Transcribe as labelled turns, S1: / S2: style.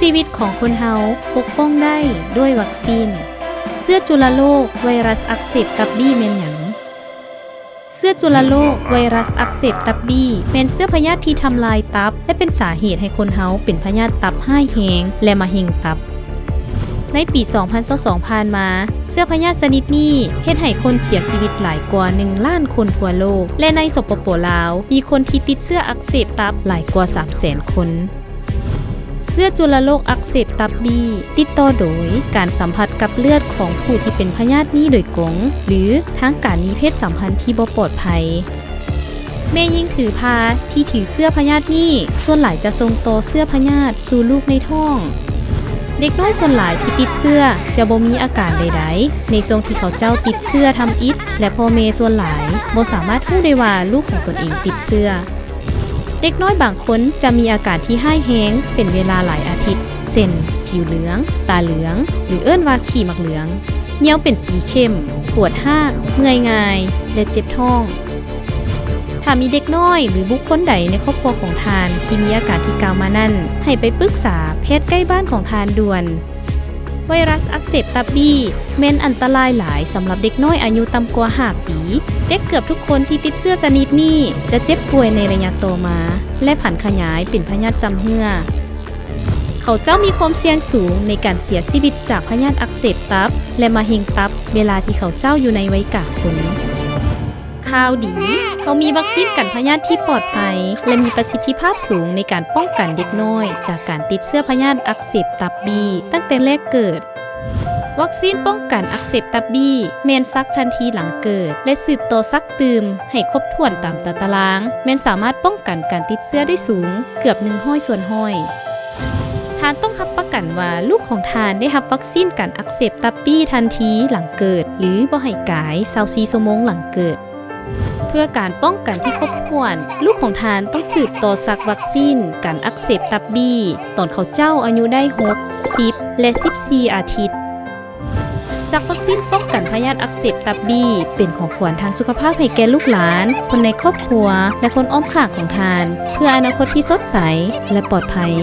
S1: ชีวิตของคนเฮาปกป้องได้ด้วยวัคซีนเชื้อจุลโรคไวรัสอักเสบตับบี้แม่นหยังเชื้อจุลโรคไวรัสอักเสบตับบี้เป็นเชื้อพยาธิที่ทำลายตับและเป็นสาเหตุให้คนเฮาเป็นพยาธิตับห้ายแหงและมะเร็งตับในปี 2022 ผ่านมาเชื้อพยาธิชนิดนี้เฮ็ดให้คนเสียชีวิตหลายกว่า 1 ล้านคนทั่วโลกและในสปป.ลาวมีคนที่ติดเชื้ออักเสบตับหลายกว่า 300,000 คนเชื้อจุลโรคอักเสบตับบี้ติดต่อโดยการสัมผัสกับเลือดของผู้ที่เป็นพยาธินี้โดยกงหรือทางการมีเพศสัมพันธ์ที่บ่ปลอดภัยแม่ยิ่งถือพาที่ถือเชื้อพยาธินี้ส่วนหลายจะส่งต่อเชื้อพยาธิสู่ลูกในท้องเด็กน้อยส่วนหลายที่ติดเชื้อจะบ่มีอาการใดๆในช่วงที่เขาเจ้าติดเชื้อทำอิฐและพ่อแม่ส่วนหลายบ่สามารถรู้ได้ว่าลูกของตนเองติดเชื้อเด็กน้อยบางคนจะมีอาการที่ห้ายแฮงเป็นเวลาหลายอาทิตย์เช่นผิวเหลืองตาเหลืองหรือเอิ้นว่าขี้มักเหลืองเหี่ยวเป็นสีเข้มปวดหากเมื่อยง่ายและเจ็บท้องถ้ามีเด็กน้อยหรือบุคคลใดในครอบครัวของทานที่มีอาการที่กล่าวมานั้นให้ไปปรึกษาแพทย์ใกล้บ้านของทานด่วนไวรัสอักเสบตับบี้แม้นอันตรายหลายสำหรับเด็กน้อยอายุต่ำกว่า5 ปีเด็กเกือบทุกคนที่ติดเชื้อชนิดนี้จะเจ็บป่วยในระยะต่อมาและผันขยายเป็นพยาธิซ้ำเหื่อเขาเจ้ามีความเสี่ยงสูงในการเสียชีวิตจากพยาธิอักเสบตับและมะเร็งตับเวลาที่เขาเจ้าอยู่ในวัยกลางคนข่าวดีเขามีวัคซีนกันพยาธิที่ปลอดภัยและมีประสิทธิภาพสูงในการป้องกันเด็กน้อยจากการติดเชื้อพยาธิอักเสบตับบี้ตั้งแต่แรกเกิดวัคซีนป้องกันอักเสบตับบี้แม่นซักทันทีหลังเกิดและสืบต่อซักตืมให้ครบถ้วนตามตารางแม่นสามารถป้องกันการติดเชื้อได้สูงเกือบ100%ทานต้องรับประกันว่าลูกของทานได้รับวัคซีนกันอักเสบตับบี้ทันทีหลังเกิดหรือบ่ให้กาย24 ชั่วโมงหลังเกิดเพื่อการป้องกันที่ครบถ้วนลูกของทานต้องสืบต่อซักวัคซีนกันอักเสบตับบี้ตอนเขาเจ้าอายุได้6 10 และ 14 อาทิตย์ซักวัคซีนป้องกันพยาธิอักเสบตับบี้เป็นของขวัญทางสุขภาพให้แก่ลูกหลานคนในครอบครัวและคนอ้อมข้างของทานเพื่ออนาคตที่สดใสและปลอดภัย